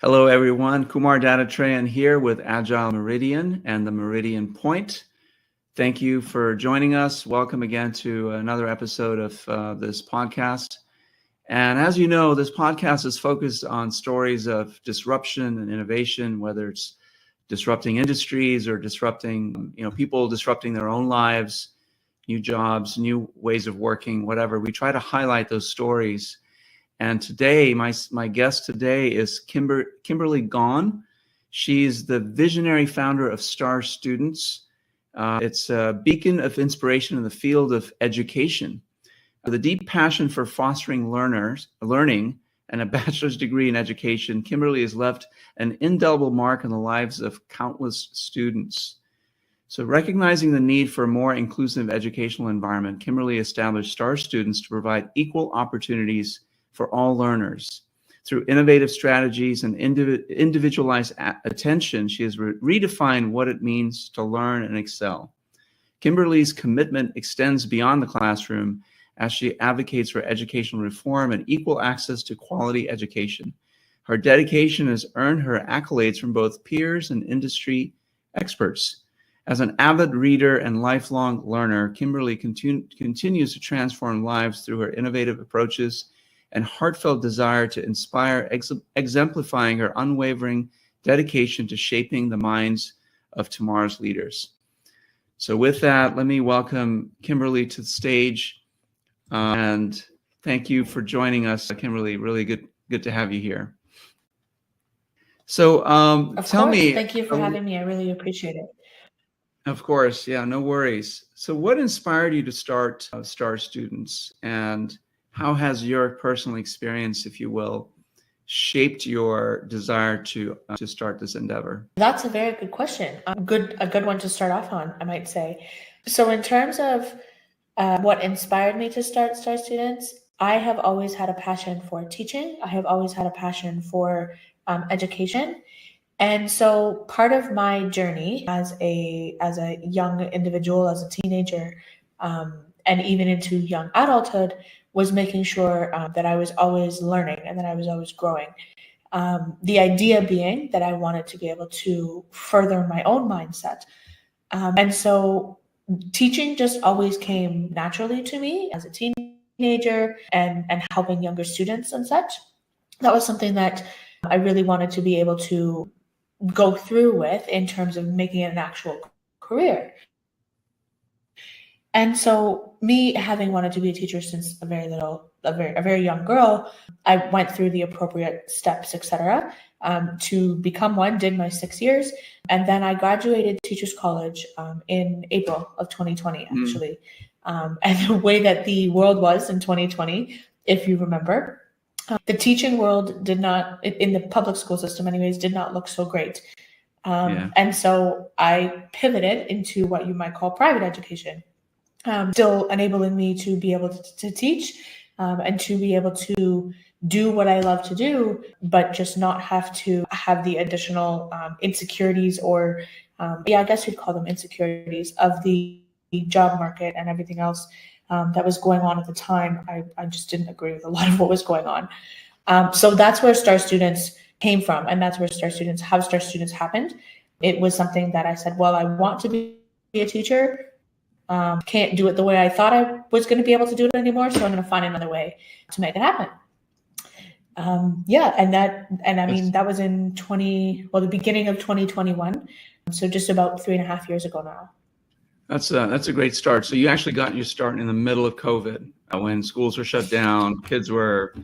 Hello, everyone. Kumar Dattatreyann here with Agile Meridian and the Meridian Point. Thank you for joining us. Welcome again to another episode of this podcast. And as you know, this podcast is focused on stories of disruption and innovation, whether it's disrupting industries or disrupting, people disrupting their own lives, new jobs, new ways of working, whatever. We try to highlight those stories. And today, my guest today is Kimberly Gawne. She's the visionary founder of Star Students. It's a beacon of inspiration in the field of education. With a deep passion for fostering learning, and a bachelor's degree in education, Kimberly has left an indelible mark on the lives of countless students. So recognizing the need for a more inclusive educational environment, Kimberly established Star Students to provide equal opportunities for all learners. Through innovative strategies and individualized attention, she has redefined what it means to learn and excel. Kimberly's commitment extends beyond the classroom as she advocates for educational reform and equal access to quality education. Her dedication has earned her accolades from both peers and industry experts. As an avid reader and lifelong learner, Kimberly continues to transform lives through her innovative approaches and heartfelt desire to inspire, exemplifying her unwavering dedication to shaping the minds of tomorrow's leaders. So with that, let me welcome Kimberly to the stage. And thank you for joining us, Kimberly. Really good to have you here. So tell me. Thank you for having me. I really appreciate it. Of course. Yeah, no worries. So what inspired you to start Star Students, and how has your personal experience, if you will, shaped your desire to start this endeavor? That's a very good question. A good one to start off on, I might say. So in terms of what inspired me to start Star Students, I have always had a passion for teaching. I have always had a passion for education. And so part of my journey as a young individual, as a teenager, and even into young adulthood, was making sure that I was always learning and that I was always growing. The idea being that I wanted to be able to further my own mindset. And so teaching just always came naturally to me as a teenager and helping younger students and such. That was something that I really wanted to be able to go through with in terms of making it an actual career. And so me having wanted to be a teacher since a very young girl, I went through the appropriate steps, etc., to become one, did my 6 years. And then I graduated Teachers College in April of 2020, actually. And the way that the world was in 2020, if you remember, the teaching world did not, in the public school system anyways, did not look so great. And so I pivoted into what you might call private education. Still enabling me to be able to teach and to be able to do what I love to do, but just not have to have the additional insecurities or, I guess you'd call them insecurities of the job market and everything else that was going on at the time. I just didn't agree with a lot of what was going on. So that's where Star Students came from, and that's where Star Students happened. It was something that I said, well, I want to be a teacher. Can't do it the way I thought I was going to be able to do it anymore, so I'm going to find another way to make it happen. That was in the beginning of 2021, so just about 3.5 years ago now. That's a great start. So you actually got your start in the middle of COVID, when schools were shut down, kids were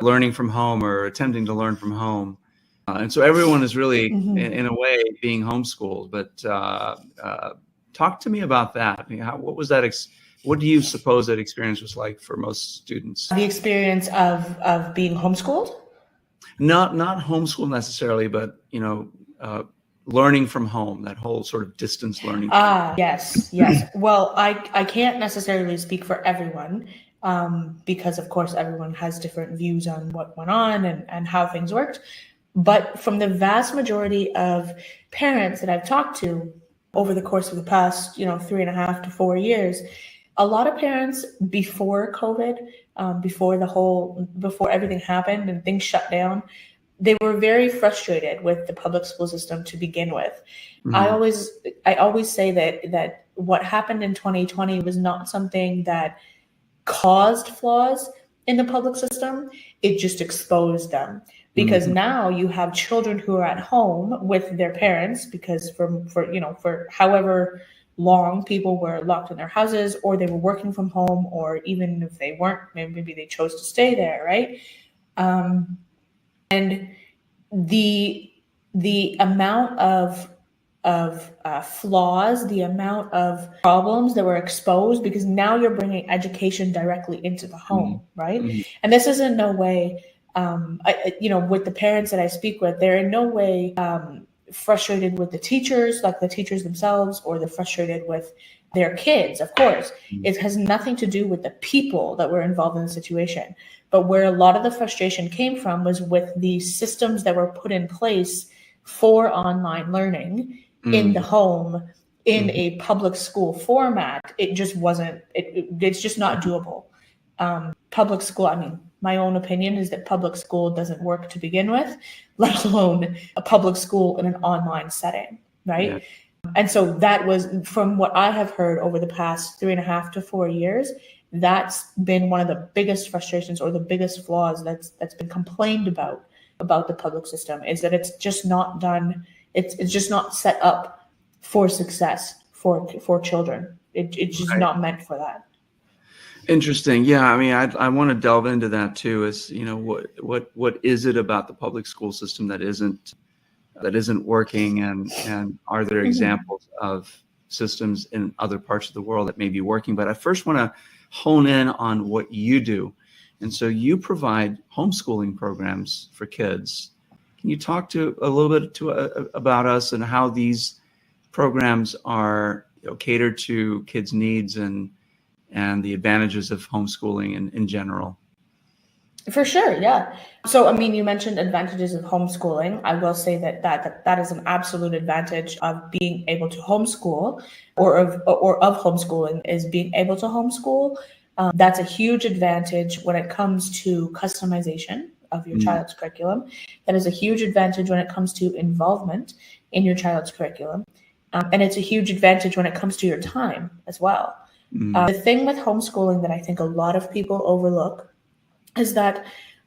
learning from home or attempting to learn from home, and so everyone is really in a way being homeschooled. But talk to me about that. What was that? What do you suppose that experience was like for most students? The experience of being homeschooled? Not homeschooled necessarily, but learning from home, that whole sort of distance learning. Yes. Well, I can't necessarily speak for everyone because, of course, everyone has different views on what went on and how things worked. But from the vast majority of parents that I've talked to over the course of the past, 3.5 to 4 years, a lot of parents before COVID, before everything happened and things shut down, they were very frustrated with the public school system to begin with. Mm-hmm. I always say that what happened in 2020 was not something that caused flaws in the public system. It just exposed them, because now you have children who are at home with their parents, because for however long people were locked in their houses, or they were working from home, or even if they weren't, maybe they chose to stay there, right? And the amount of flaws, the amount of problems that were exposed, because now you're bringing education directly into the home, right? And this is in no way, with the parents that I speak with, they're in no way frustrated with the teachers, like the teachers themselves, or they're frustrated with their kids. Of course, it has nothing to do with the people that were involved in the situation. But where a lot of the frustration came from was with the systems that were put in place for online learning in the home, in a public school format. It just wasn't, it's just not doable. Public school, I mean, my own opinion is that public school doesn't work to begin with, let alone a public school in an online setting, right? Yeah. And so that was, from what I have heard over the past 3.5 to 4 years, that's been one of the biggest frustrations, or the biggest flaws that's been complained about the public system, is that it's just not done. It's just not set up for success for children. It's just not meant for that. Interesting. Yeah. I mean, I want to delve into that too. Is, what is it about the public school system that isn't working, and are there examples of systems in other parts of the world that may be working? But I first want to hone in on what you do. And so you provide homeschooling programs for kids. Can you talk a little bit about us and how these programs are catered to kids' needs and the advantages of homeschooling in general? For sure, yeah. So, I mean, you mentioned advantages of homeschooling. I will say that is an absolute advantage of being able to homeschool, or of homeschooling, is being able to homeschool. That's a huge advantage when it comes to customization of your child's curriculum. That is a huge advantage when it comes to involvement in your child's curriculum. And it's a huge advantage when it comes to your time as well. The thing with homeschooling that I think a lot of people overlook is that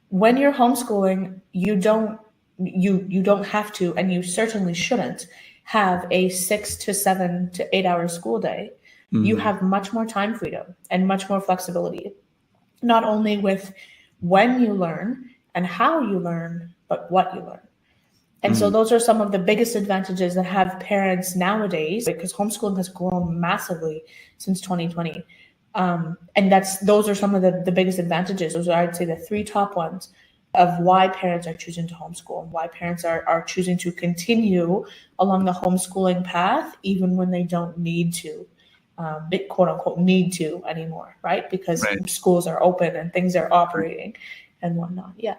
when you're homeschooling, you don't have to, and you certainly shouldn't, have a 6 to 7 to 8 hour school day. You have much more time freedom and much more flexibility, not only with when you learn and how you learn, but what you learn. And so those are some of the biggest advantages that have parents nowadays, because homeschooling has grown massively since 2020. And those are some of the biggest advantages. Those are, I'd say, the 3 top ones of why parents are choosing to homeschool, and why parents are choosing to continue along the homeschooling path, even when they don't need to, quote unquote, need to anymore, right? Because schools are open and things are operating and whatnot. Yeah.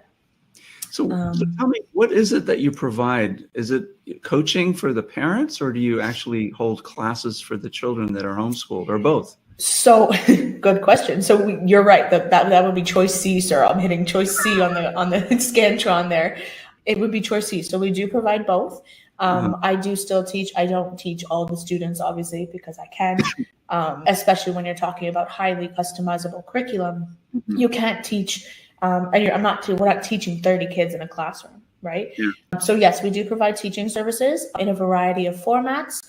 So tell me, what is it that you provide? Is it coaching for the parents, or do you actually hold classes for the children that are homeschooled, or both? So good question. So you're right. That would be choice C, sir. I'm hitting choice C on the Scantron there. It would be choice C. So we do provide both. I do still teach. I don't teach all the students, obviously, because I can, especially when you're talking about highly customizable curriculum. You can't teach. We're not teaching 30 kids in a classroom, right? Yeah. So yes, we do provide teaching services in a variety of formats.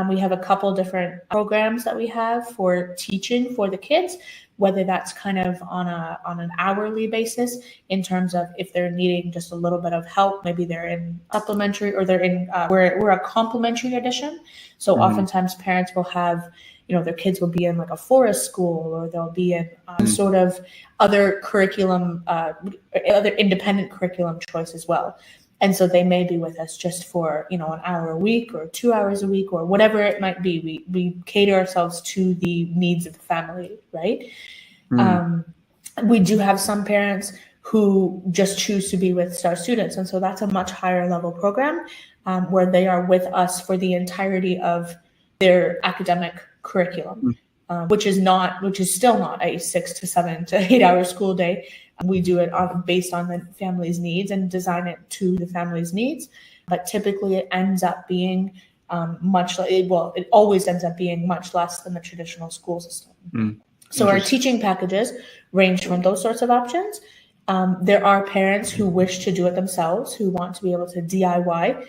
We have a couple different programs that we have for teaching for the kids, whether that's kind of on an hourly basis, in terms of if they're needing just a little bit of help, maybe they're in supplementary, or they're in we're a complementary edition. So oftentimes parents will have, their kids will be in like a forest school, or they'll be in sort of other curriculum, other independent curriculum choice as well. And so they may be with us just for, an hour a week, or 2 hours a week, or whatever it might be. We cater ourselves to the needs of the family, right? We do have some parents who just choose to be with STAR students. And so that's a much higher level program, where they are with us for the entirety of their academic curriculum, which is still not a 6 to 7 to 8 hour school day. We do it based on the family's needs and design it to the family's needs. But typically it ends up being it always ends up being much less than the traditional school system. So our teaching packages range from those sorts of options. There are parents who wish to do it themselves, who want to be able to DIY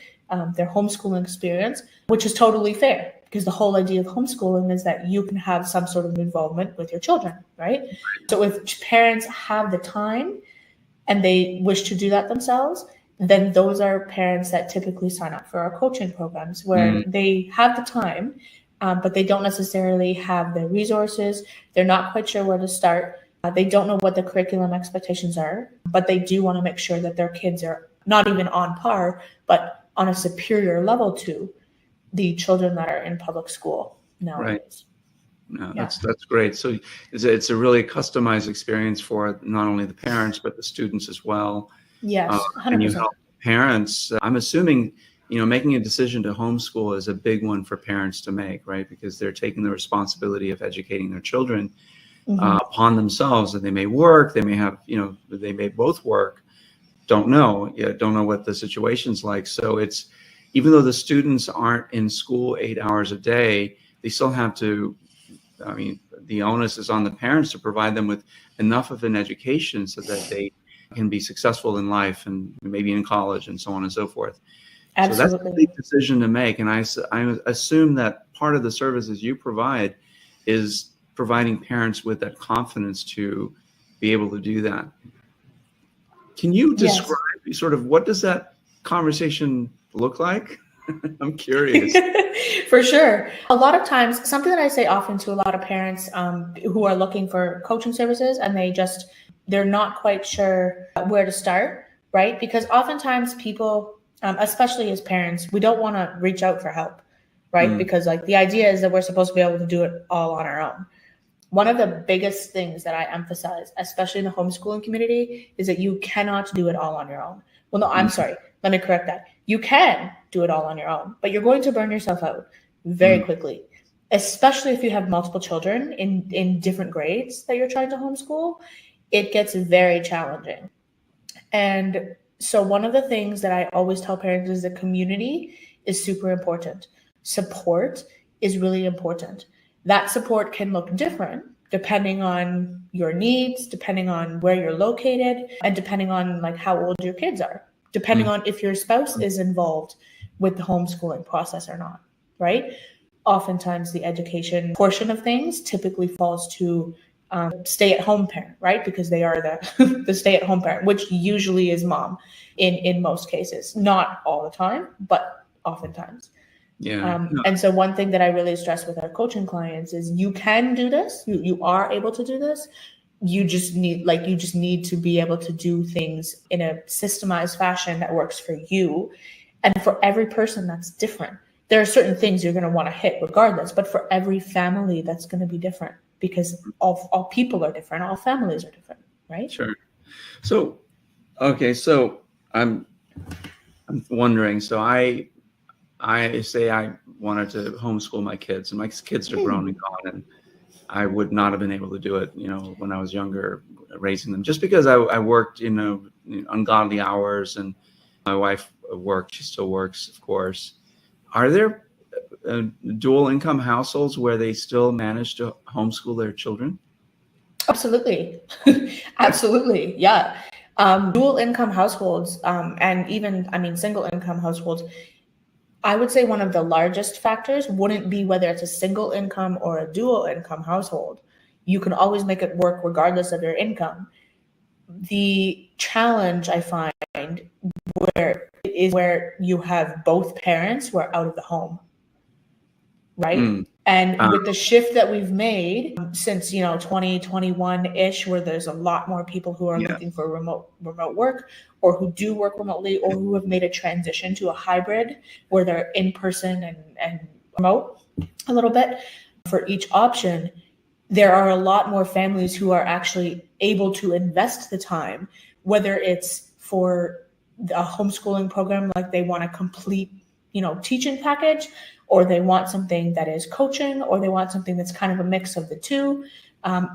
their homeschooling experience, which is totally fair, because the whole idea of homeschooling is that you can have some sort of involvement with your children, right? So if parents have the time and they wish to do that themselves, then those are parents that typically sign up for our coaching programs, where they have the time, but they don't necessarily have the resources. They're not quite sure where to start. They don't know what the curriculum expectations are, but they do want to make sure that their kids are not even on par, but on a superior level to the children that are in public school nowadays. Right. No, that's great. So it's a really customized experience for not only the parents, but the students as well. Yes, 100%. And you help parents. I'm assuming, making a decision to homeschool is a big one for parents to make, right? Because they're taking the responsibility of educating their children upon themselves, and they may work, they may have, they may both work, don't know what the situation's like. So it's, even though the students aren't in school 8 hours a day, they still have to, the onus is on the parents to provide them with enough of an education so that they can be successful in life and maybe in college and so on and so forth. Absolutely. So that's a big decision to make. And I assume that part of the services you provide is providing parents with that confidence to be able to do that. Can you describe sort of what does that conversation look like? I'm curious. For sure. A lot of times, something that I say often to a lot of parents who are looking for coaching services, and they're not quite sure where to start, right? Because oftentimes people, especially as parents, we don't want to reach out for help, right? Because the idea is that we're supposed to be able to do it all on our own. One of the biggest things that I emphasize, especially in the homeschooling community, is that you cannot do it all on your own. Well, no, I'm sorry. Let me correct that. You can do it all on your own, but you're going to burn yourself out very quickly, especially if you have multiple children in different grades that you're trying to homeschool. It gets very challenging. And so one of the things that I always tell parents is that community is super important. Support is really important. That support can look different depending on your needs, depending on where you're located, and depending on how old your kids are, depending on if your spouse is involved with the homeschooling process or not, right? Oftentimes the education portion of things typically falls to stay-at-home parent, right? Because they are the stay-at-home parent, which usually is mom in most cases. Not all the time, but oftentimes. Yeah. And so one thing that I really stress with our coaching clients is you can do this. You are able to do this. You just need to be able to do things in a systemized fashion that works for you. And for every person, that's different. There are certain things you're going to want to hit regardless, but for every family, that's going to be different because all people are different. All families are different, right? Sure. So, okay. So I'm wondering, so I say I wanted to homeschool my kids, and my kids are grown and gone, and I would not have been able to do it, when I was younger, raising them, just because I worked, ungodly hours, and my wife worked. She still works, of course. Are there dual income households where they still manage to homeschool their children? Absolutely. Absolutely. Yeah. Dual income households, and even, single income households, I would say one of the largest factors wouldn't be whether it's a single income or a dual income household. You can always make it work regardless of your income. The challenge I find where you have both parents who are out of the home, right? And with the shift that we've made since 2021-ish, where there's a lot more people who are looking for remote work, or who do work remotely, or who have made a transition to a hybrid where they're in person and remote a little bit. For each option, there are a lot more families who are actually able to invest the time, whether it's for a homeschooling program, like they want a complete teaching package, or they want something that is coaching, or they want something that's kind of a mix of the two.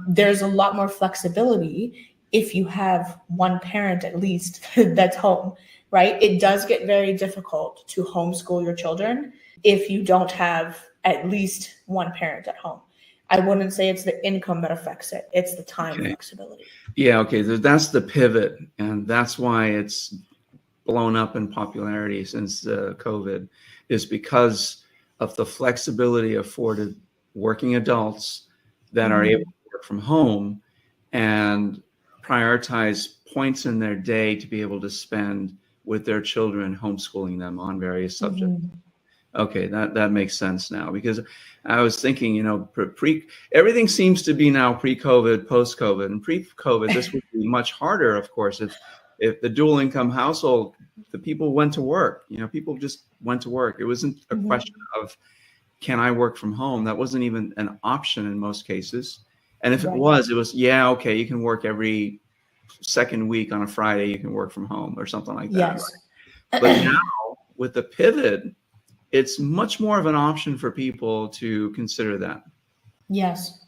There's a lot more flexibility if you have one parent at least that's home, right? It does get very difficult to homeschool your children if you don't have at least one parent at home. I wouldn't say it's the income that affects it. It's the time flexibility. Yeah. Okay. That's the pivot. And that's why it's blown up in popularity since COVID, is because of the flexibility afforded working adults that are able to work from home and prioritize points in their day to be able to spend with their children, homeschooling them on various subjects. Okay, that makes sense now, because I was thinking, you know, everything seems to be now pre-COVID, post-COVID, and pre-COVID, this would be much harder, of course, if the dual income household, the people went to work, you know, people just went to work. It wasn't a question of, can I work from home? That wasn't even an option in most cases. And if it was, yeah, okay, you can work every second week on a Friday, you can work from home or something like that. Yes. Right? But now with the pivot, it's much more of an option for people to consider that. Yes.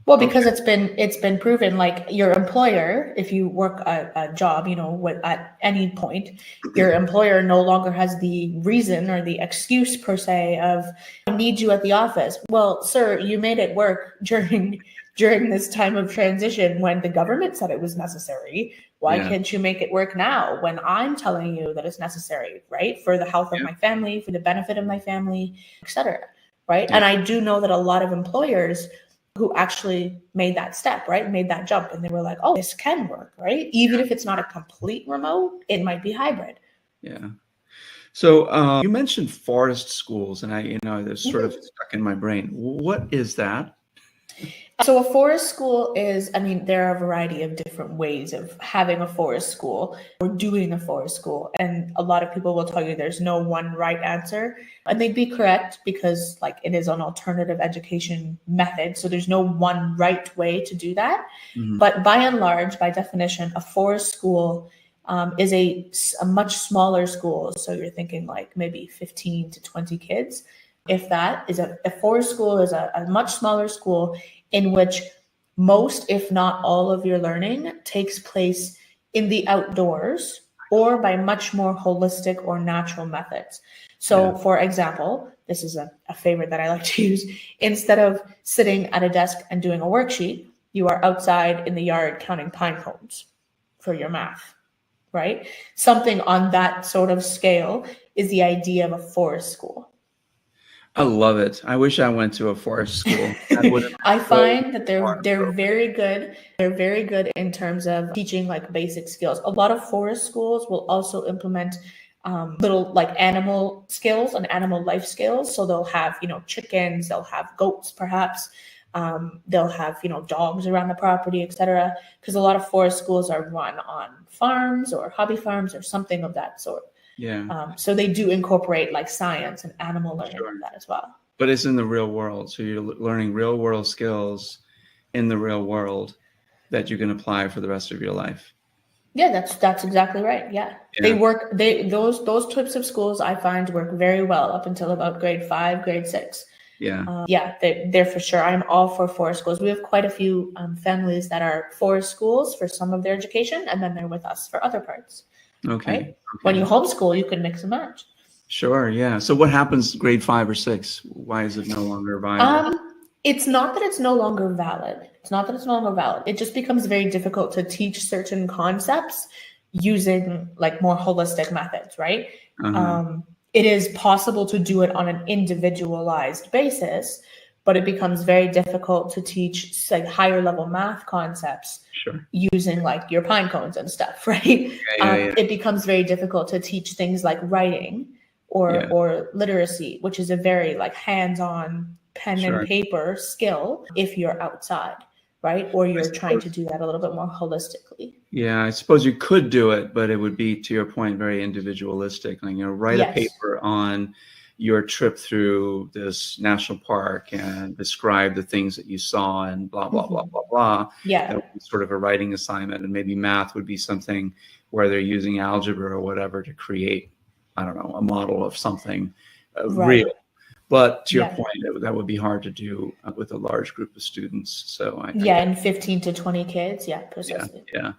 Well, because it's been proven, like your employer, if you work a job, you know, at any point, your employer no longer has the reason or the excuse per se of, I need you at the office. Well, sir, you made it work during this time of transition when the government said it was necessary. Why can't you make it work now when I'm telling you that it's necessary, right? For the health of my family, for the benefit of my family, etc. Right. And I do know that a lot of employers who actually made that step, right, made that jump, and they were like, oh, this can work, right? Even if it's not a complete remote, it might be hybrid. Yeah. So you mentioned forest schools, and that's sort of stuck in my brain. What is that? So a forest school is, I mean, there are a variety of different ways of having a forest school or doing a forest school. And a lot of people will tell you there's no one right answer. And they'd be correct, because like it is an alternative education method. So there's no one right way to do that. But by and large, by definition, a forest school is a much smaller school. So you're thinking like maybe 15 to 20 kids. If that is a forest school is a much smaller school in which most, if not all, of your learning takes place in the outdoors or by much more holistic or natural methods. So, for example, this is a favorite that I like to use. Instead of sitting at a desk and doing a worksheet, you are outside in the yard counting pine cones for your math, right? Something on that sort of scale is the idea of a forest school. I love it. I wish I went to a forest school. I find that they're very good. They're very good in terms of teaching like basic skills. A lot of forest schools will also implement little like animal skills and animal life skills. So they'll have, chickens, they'll have goats, perhaps. They'll have, dogs around the property, etc. Because a lot of forest schools are run on farms or hobby farms or something of that sort. Yeah. So they do incorporate like science and animal learning in that as well. But it's in the real world. So you're learning real world skills in the real world that you can apply for the rest of your life. Yeah, that's exactly right. Yeah. They work, those types of schools I find work very well up until about grade 5, grade 6. They're for sure. I'm all for forest schools. We have quite a few families that are forest schools for some of their education, and then they're with us for other parts. Okay. Right? When you homeschool, you can mix and match. Sure. Yeah. So what happens grade 5 or 6? Why is it no longer viable? It's not that it's no longer valid. It just becomes very difficult to teach certain concepts using like more holistic methods, right? It is possible to do it on an individualized basis, but it becomes very difficult to teach like higher level math concepts using like your pine cones and stuff, right? It becomes very difficult to teach things like writing or literacy, which is a very like hands-on pen and paper skill if you're outside, right? Or you're trying to do that a little bit more holistically. Yeah, I suppose you could do it, but it would be, to your point, very individualistic. Like, write a paper on your trip through this national park and describe the things that you saw and blah, blah, blah, blah, blah. Yeah. That would be sort of a writing assignment. And maybe math would be something where they're using algebra or whatever to create, I don't know, a model of something real. But to your Yeah. point, that would be hard to do with a large group of students. So Yeah, and 15 to 20 kids. Yeah, yeah, precisely. yeah,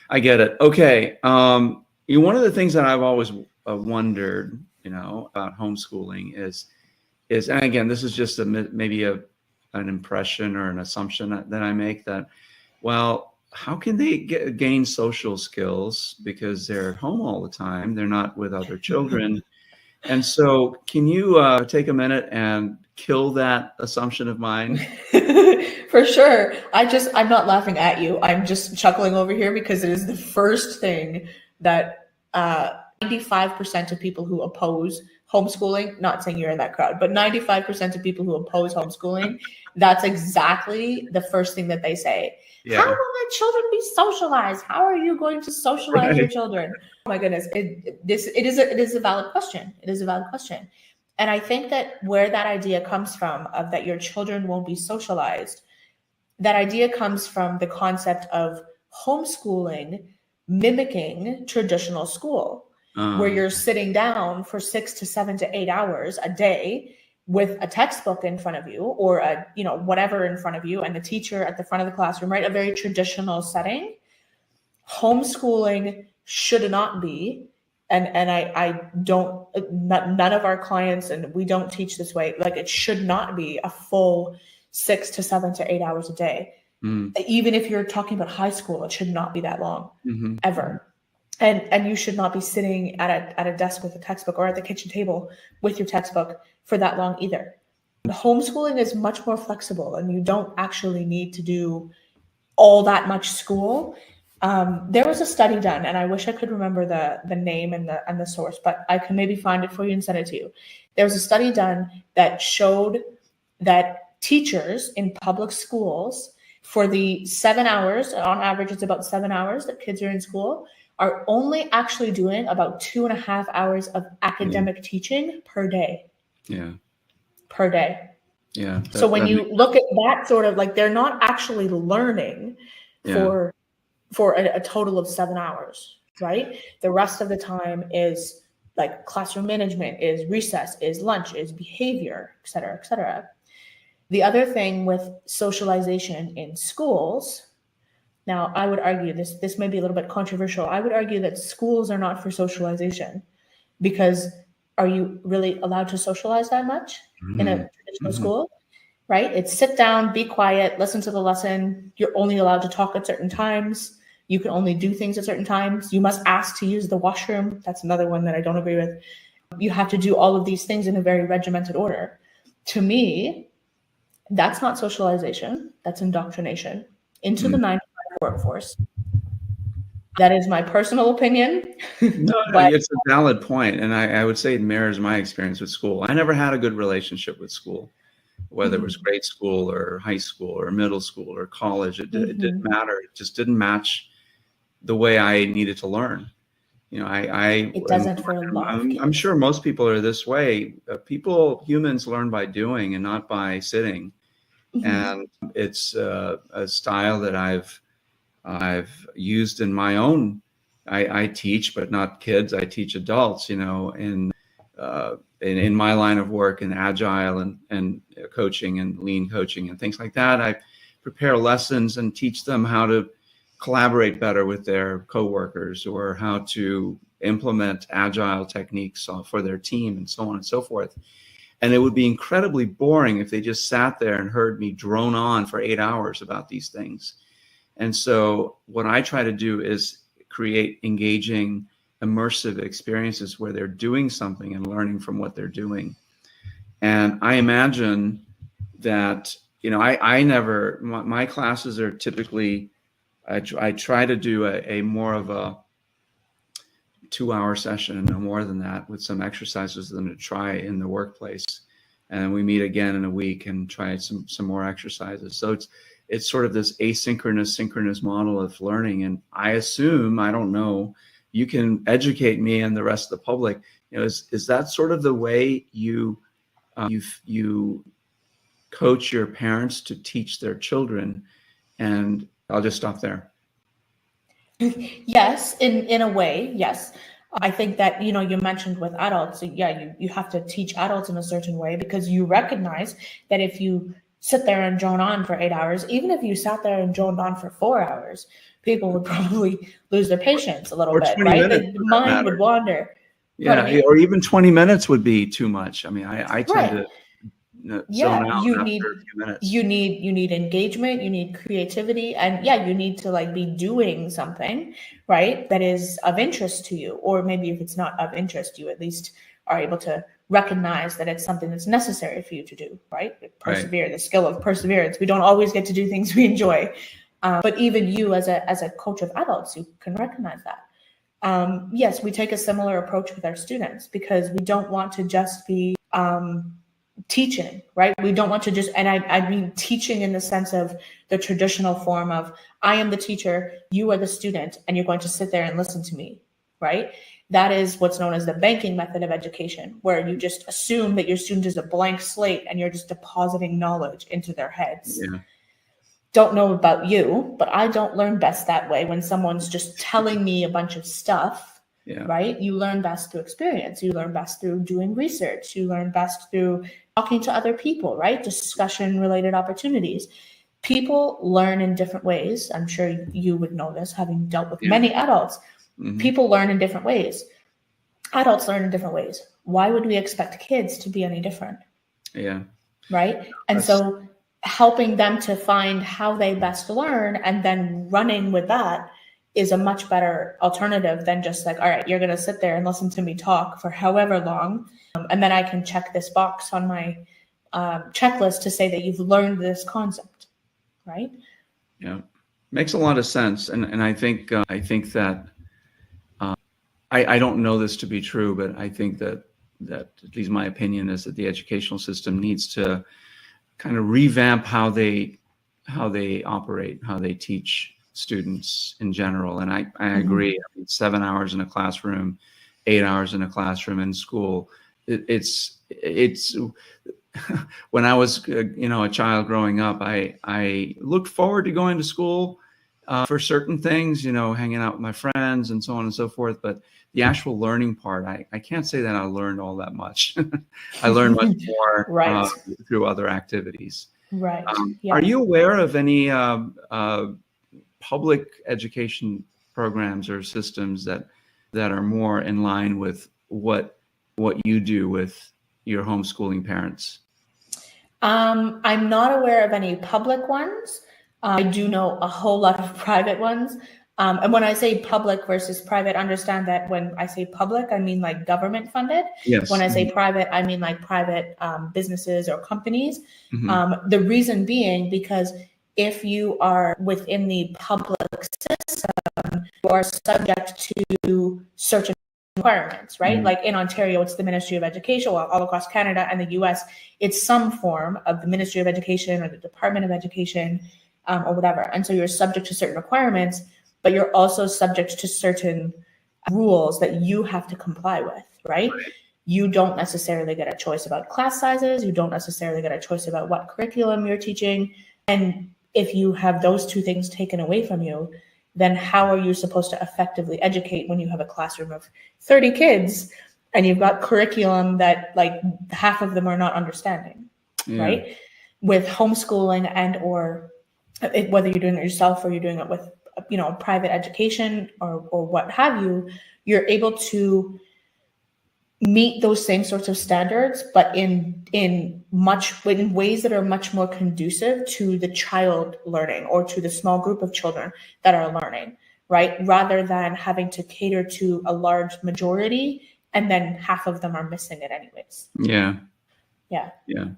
I get it. Okay. One of the things that I've always wondered, about homeschooling is, and again, this is just maybe an impression or an assumption that I make, that, well, how can they gain social skills because they're at home all the time? They're not with other children. And so can you take a minute and kill that assumption of mine? For sure. I'm not laughing at you. I'm just chuckling over here because it is the first thing that 95% of people who oppose homeschooling, not saying you're in that crowd, but 95% of people who oppose homeschooling, that's exactly the first thing that they say. Yeah. How will my children be socialized? How are you going to socialize your Right. children? Oh my goodness. It is a valid question. It is a valid question. And I think that where that idea comes from, of that your children won't be socialized, that idea comes from the concept of homeschooling mimicking traditional school, where you're sitting down for 6 to 7 to 8 hours a day with a textbook in front of you, or whatever in front of you, and the teacher at the front of the classroom, right? A very traditional setting. Homeschooling should not be, and I don't, none of our clients, and we don't teach this way, like, it should not be a full 6 to 7 to 8 hours a day. Even if you're talking about high school, it should not be that long, ever. And you should not be sitting at a desk with a textbook, or at the kitchen table with your textbook for that long either. Homeschooling is much more flexible, and you don't actually need to do all that much school. There was a study done, and I wish I could remember the name and the source, but I can maybe find it for you and send it to you. There was a study done that showed that teachers in public schools, for the 7 hours, on average, it's about 7 hours that kids are in school, are only actually doing about 2.5 hours of academic teaching per day. Yeah. Per day. Yeah. So when you look at that, sort of like, they're not actually learning for a total of 7 hours, right? The rest of the time is like classroom management, is recess, is lunch, is behavior, et cetera, et cetera. The other thing with socialization in schools, now I would argue this may be a little bit controversial. I would argue that schools are not for socialization, because are you really allowed to socialize that much in a traditional school? Right? It's sit down, be quiet, listen to the lesson. You're only allowed to talk at certain times. You can only do things at certain times. You must ask to use the washroom. That's another one that I don't agree with. You have to do all of these things in a very regimented order. To me, that's not socialization. That's indoctrination into the 9-to-5 workforce. That is my personal opinion. No, But it's a valid point, and I would say it mirrors my experience with school. I never had a good relationship with school, whether it was grade school or high school or middle school or college. It didn't matter. It just didn't match the way I needed to learn. it doesn't for a lot of kids. I'm sure most people are this way. Humans learn by doing and not by sitting. And it's a style that I've used in my own. I teach, but not kids. I teach adults. In my line of work, in agile and coaching and lean coaching and things like that. I prepare lessons and teach them how to collaborate better with their coworkers, or how to implement agile techniques for their team, and so on and so forth. And it would be incredibly boring if they just sat there and heard me drone on for 8 hours about these things. And so what I try to do is create engaging, immersive experiences where they're doing something and learning from what they're doing. And I imagine that, my classes are typically, I try to do a more of a 2-hour session, no more than that, with some exercises for them to try in the workplace. And we meet again in a week and try some more exercises. So it's sort of this asynchronous, synchronous model of learning. And I assume, I don't know, you can educate me and the rest of the public. Is that sort of the way you coach your parents to teach their children? And I'll just stop there. Yes, in a way, yes. I think that, you mentioned with adults, you have to teach adults in a certain way, because you recognize that if you sit there and drone on for 8 hours, even if you sat there and droned on for 4 hours, people would probably lose their patience a little Or bit, 20 right? minutes, The mind would wander. Yeah, or even 20 minutes would be too much. I mean, I tend to zone out after a few minutes. You need engagement, you need creativity, and you need to be doing something, right, that is of interest to you. Or maybe if it's not of persist, you at least are able to recognize that it's something that's necessary for you to do, right? Persevere, the skill of perseverance. We don't always get to do things we enjoy, but even you as a coach of adults, you can recognize that. Yes, we take a similar approach with our students, because we don't want to just be teaching, right? We don't want to just, and I mean teaching in the sense of the traditional form of, I am the teacher, you are the student, and you're going to sit there and listen to me, right? That is what's known as the banking method of education, where you just assume that your student is a blank slate and you're just depositing knowledge into their heads. Yeah. Don't know about you, but I don't learn best that way, when someone's just telling me a bunch of stuff, right? You learn best through experience. You learn best through doing research. You learn best through talking to other people, right? Discussion-related opportunities. People learn in different ways. I'm sure you would know this, having dealt with many adults. Mm-hmm. People learn in different ways. Adults learn in different ways. Why would we expect kids to be any different? Yeah. Right? And so helping them to find how they best learn and then running with that is a much better alternative than just all right, you're going to sit there and listen to me talk for however long, and then I can check this box on my checklist to say that you've learned this concept, right? Yeah, makes a lot of sense, and I think that I don't know this to be true, but I think that at least my opinion is that the educational system needs to kind of revamp how they operate, how they teach students in general. And I agree. I mean, 7 hours in a classroom, 8 hours in a classroom in school. It's when I was a child growing up, I looked forward to going to school for certain things, hanging out with my friends and so on and so forth. But the actual learning part, I can't say that I learned all that much. I learned much more through other activities. Right. Are you aware of any public education programs or systems that are more in line with what you do with your homeschooling parents? I'm not aware of any public ones. I do know a whole lot of private ones. And when I say public versus private, understand that when I say public, I mean government funded. Yes. When I say private, I mean private businesses or companies. Mm-hmm. The reason being, because if you are within the public system, you are subject to certain requirements, right? Mm-hmm. In Ontario, it's the Ministry of Education. Well, all across Canada and the US, it's some form of the Ministry of Education or the Department of Education, or whatever. And so you're subject to certain requirements, but you're also subject to certain rules that you have to comply with, right? You don't necessarily get a choice about class sizes. You don't necessarily get a choice about what curriculum you're teaching. And if you have those two things taken away from you, then how are you supposed to effectively educate when you have a classroom of 30 kids and you've got curriculum that half of them are not understanding, right? With homeschooling and or whether you're doing it yourself or you're doing it with private education or what have you, you're able to meet those same sorts of standards, but in ways that are much more conducive to the child learning or to the small group of children that are learning, right? Rather than having to cater to a large majority and then half of them are missing it anyways. Yeah.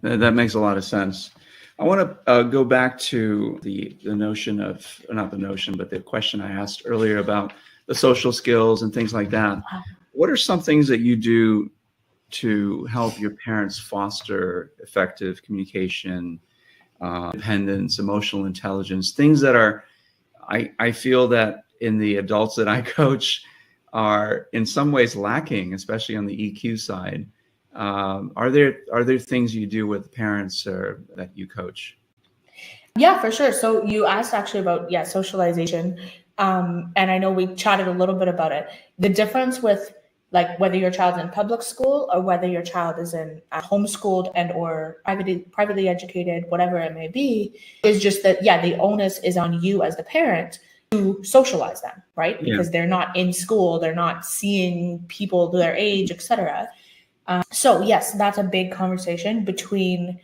That makes a lot of sense. I want to go back to the notion of, not the notion, but the question I asked earlier about the social skills and things like that. What are some things that you do to help your parents foster effective communication, independence, emotional intelligence, things that are, I feel that in the adults that I coach are in some ways lacking, especially on the EQ side. Are there things you do with parents or that you coach? Yeah, for sure. So you asked actually about socialization, and I know we chatted a little bit about it. The difference with like whether your child's in public school or whether your child is in homeschooled and or privately educated, whatever it may be, is just that, yeah, the onus is on you as the parent to socialize them, right? Because they're not in school, they're not seeing people their age, etc. So yes, that's a big conversation between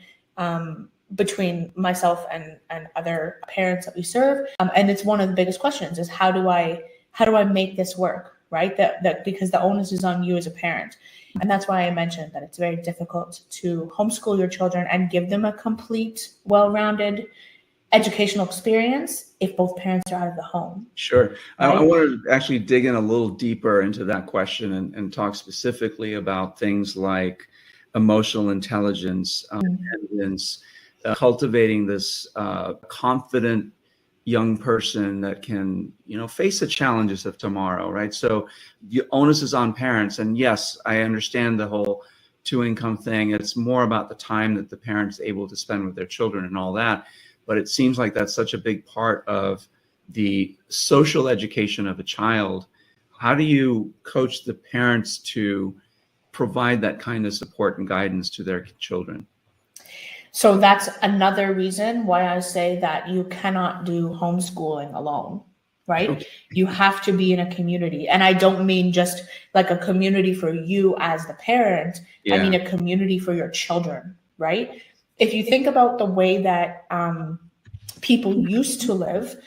myself and other parents that we serve, and it's one of the biggest questions: is how do I make this work, right? That because the onus is on you as a parent, and that's why I mentioned that it's very difficult to homeschool your children and give them a complete, well-rounded educational experience if both parents are out of the home. Sure. Right? I want to actually dig in a little deeper into that question and talk specifically about things like emotional intelligence, intelligence, cultivating this confident young person that can, face the challenges of tomorrow, right? So the onus is on parents. And yes, I understand the whole two-income thing. It's more about the time that the parent's able to spend with their children and all that. But it seems like that's such a big part of the social education of a child. How do you coach the parents to provide that kind of support and guidance to their children? So that's another reason why I say that you cannot do homeschooling alone, right? Okay. You have to be in a community. And I don't mean just like a community for you as the parent. I mean a community for your children, right? If you think about the way that people used to live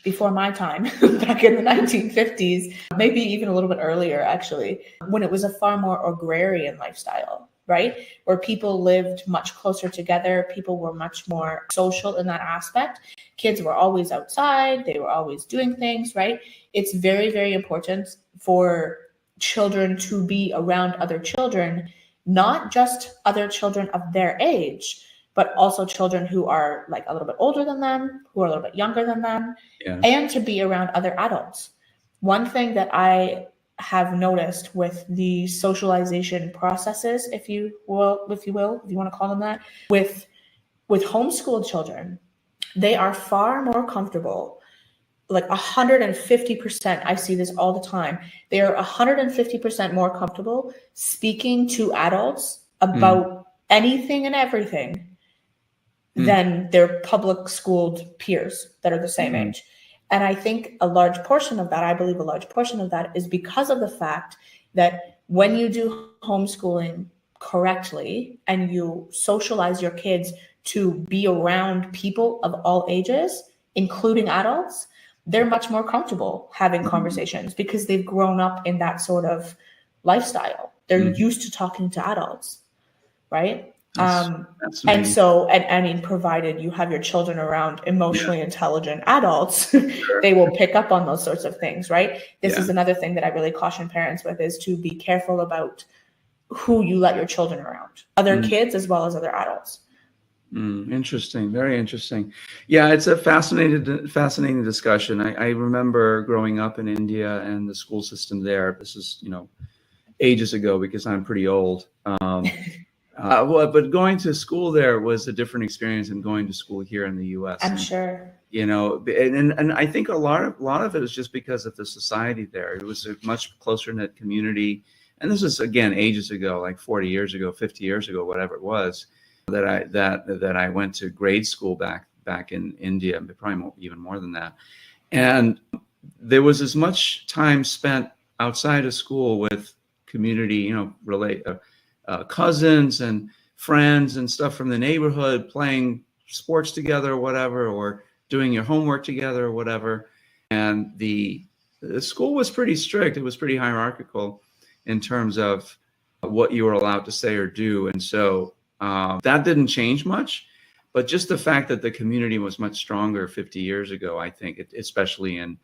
before my time, back in the 1950s, maybe even a little bit earlier, actually, when it was a far more agrarian lifestyle, right? Where people lived much closer together. People were much more social in that aspect. Kids were always outside. They were always doing things, right? It's very, very important for children to be around other children, not just other children of their age, but also children who are like a little bit older than them, who are a little bit younger than them, and to be around other adults. One thing that I have noticed with the socialization processes, if you want to call them that, with homeschooled children, they are far more comfortable, like 150%. I see this all the time. They are 150% more comfortable speaking to adults about anything and everything than their public schooled peers that are the same age. And I think I believe a large portion of that is because of the fact that when you do homeschooling correctly and you socialize your kids to be around people of all ages, including adults, they're much more comfortable having conversations because they've grown up in that sort of lifestyle. They're used to talking to adults, right? And so, and I mean, provided you have your children around emotionally intelligent adults, they will pick up on those sorts of things, right? This is another thing that I really caution parents with, is to be careful about who you let your children around, other kids as well as other adults. Interesting. Very interesting. Yeah, it's a fascinating discussion. I remember growing up in India and the school system there. This is, ages ago because I'm pretty old. But going to school there was a different experience than going to school here in the U.S. I'm sure. And I think a lot of it is just because of the society there. It was a much closer knit community, and this is again ages ago, like 40 years ago, 50 years ago, whatever it was, that I went to grade school back in India, but probably even more than that. And there was as much time spent outside of school with community, cousins and friends and stuff from the neighborhood, playing sports together or whatever, or doing your homework together or whatever. And the school was pretty strict. It was pretty hierarchical in terms of what you were allowed to say or do. And so that didn't change much, but just the fact that the community was much stronger 50 years ago, I think, especially in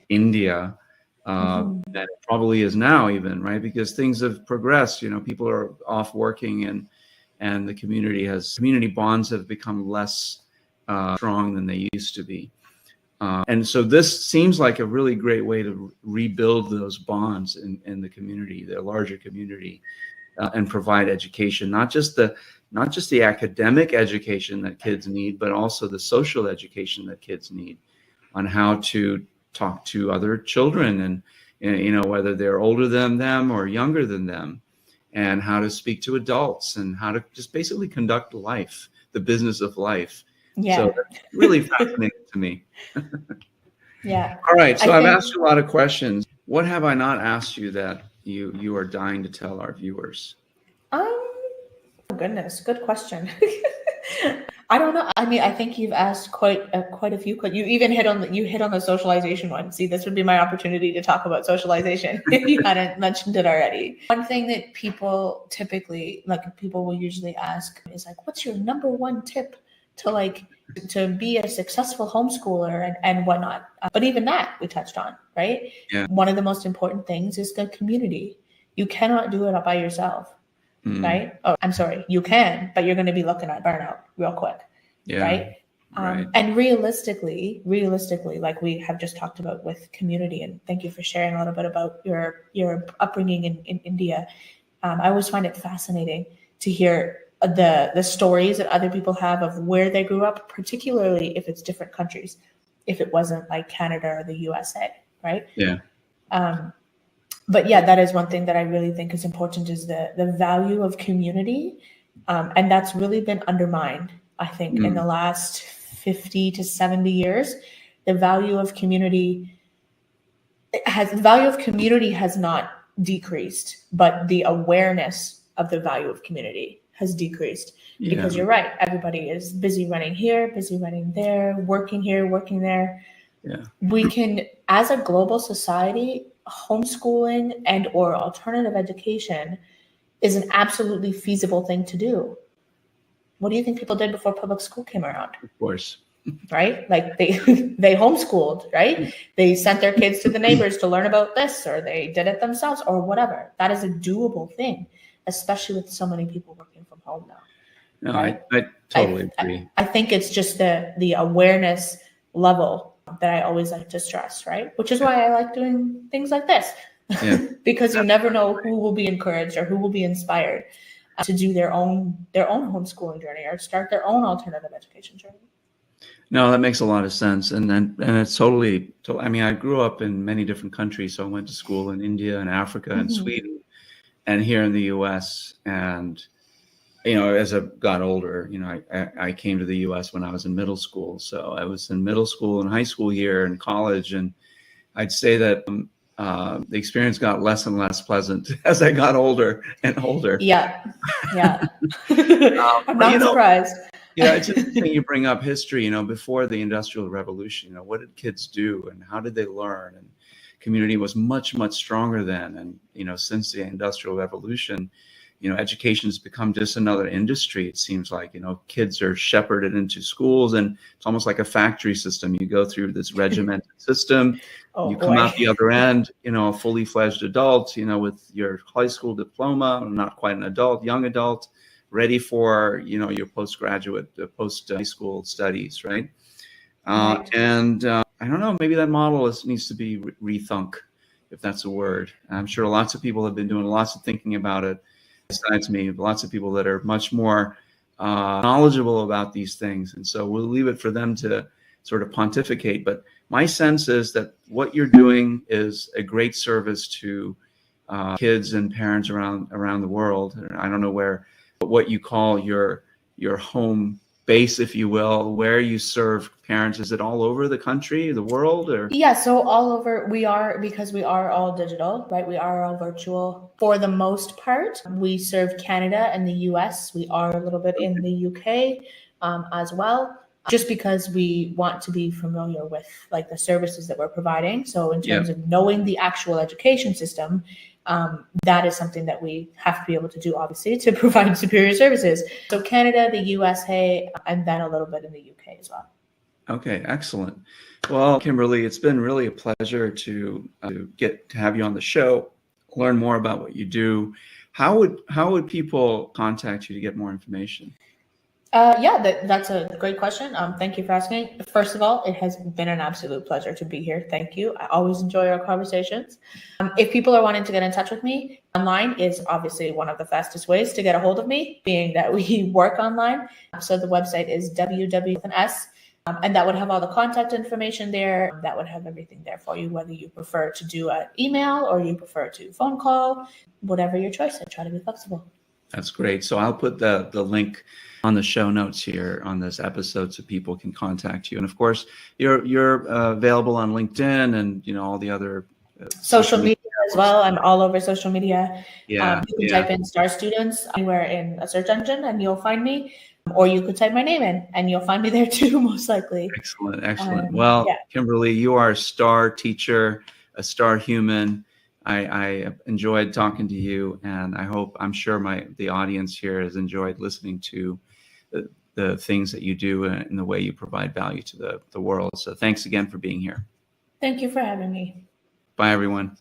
India, that it probably is now even, right? Because things have progressed, people are off working and the community bonds have become less strong than they used to be. And so this seems like a really great way to rebuild those bonds in the community, the larger community, and provide education, not just the academic education that kids need, but also the social education that kids need on how to talk to other children and whether they're older than them or younger than them, and how to speak to adults and how to just basically conduct life, the business of life. Yeah. So that's really fascinating to me. Yeah. All right. So I've asked you a lot of questions. What have I not asked you that you are dying to tell our viewers? Oh goodness, good question. I don't know. I mean, I think you've asked quite a few. You even hit on the socialization one. See, this would be my opportunity to talk about socialization if you hadn't mentioned it already. One thing that people will usually ask is like, what's your number one tip to be a successful homeschooler and whatnot? But even that we touched on, right? Yeah. One of the most important things is the community. You cannot do it by yourself. Right? Oh, I'm sorry. You can, but you're going to be looking at burnout real quick. Yeah. Right. Right. And realistically, like we have just talked about with community, and thank you for sharing a little bit about your upbringing in India. I always find it fascinating to hear the stories that other people have of where they grew up, particularly if it's different countries, if it wasn't like Canada or the USA. Right. Yeah. But yeah, that is one thing that I really think is important, is the value of community. And that's really been undermined, I think, in the last 50 to 70 years. The value of community has not decreased, but the awareness of the value of community has decreased. Yeah. Because you're right, everybody is busy running here, busy running there, working here, working there. Yeah. We can, as a global society, homeschooling and or alternative education is an absolutely feasible thing to do. What do you think people did before public school came around? Of course. Right? Like they homeschooled, right? They sent their kids to the neighbors to learn about this, or they did it themselves, or whatever. That is a doable thing, especially with so many people working from home now. No, right? I totally agree. I think it's just the awareness level that I always like to stress, right? Which is why I like doing things like this. Yeah. Because you never know who will be encouraged or who will be inspired to do their own homeschooling journey or start their own alternative education journey. No, that makes a lot of sense. And it's totally, I mean, I grew up in many different countries. So I went to school in India and Africa and Sweden and here in the US. And, as I got older, I came to the US when I was in middle school. So I was in middle school and high school here and college. And I'd say that the experience got less and less pleasant as I got older and older. Yeah. I'm not surprised. Yeah, it's interesting you bring up history. Before the Industrial Revolution, what did kids do and how did they learn? And community was much, much stronger then. And, since the Industrial Revolution, education has become just another industry. It seems like, kids are shepherded into schools and it's almost like a factory system. You go through this regimented system. You come out the other end, a fully fledged adult, with your high school diploma, not quite an adult, young adult, ready for, your postgraduate, post-high school studies, right? And I don't know, maybe that model needs to be rethunk, if that's a word. I'm sure lots of people have been doing lots of thinking about it. Besides me, lots of people that are much more knowledgeable about these things. And so we'll leave it for them to sort of pontificate. But my sense is that what you're doing is a great service to kids and parents around the world. I don't know what you call your home base, if you will, where you serve parents. Is it all over the country, the world, or? Yeah, so all over. Because we are all digital, right? We are all virtual for the most part. We serve Canada and the US. We are a little bit in the UK as well, just because we want to be familiar with like the services that we're providing. So in terms of knowing the actual education system, that is something that we have to be able to do, obviously, to provide superior services. So Canada, the USA, and then a little bit in the UK as well. Okay, excellent. Well, Kimberly, it's been really a pleasure to get to have you on the show, learn more about what you do. How would people contact you to get more information? That's a great question. Thank you for asking. First of all, it has been an absolute pleasure to be here. Thank you. I always enjoy our conversations. If people are wanting to get in touch with me, online is obviously one of the fastest ways to get a hold of me, being that we work online. So the website is www.s And that would have all the contact information there. That would have everything there for you, whether you prefer to do an email or you prefer to phone call, whatever your choice. I try to be flexible. That's great. So I'll put the link on the show notes here on this episode so people can contact you. And of course, you're available on LinkedIn and all the other social media as well. I'm all over social media. Yeah. You can type in Star Students anywhere in a search engine and you'll find me. Or you could type my name in and you'll find me there too, most likely. Excellent. Well, yeah. Kimberly, you are a star teacher, a star human. I enjoyed talking to you, and I'm sure the audience here has enjoyed listening to the things that you do and the way you provide value to the world. So thanks again for being here. Thank you for having me. Bye, everyone.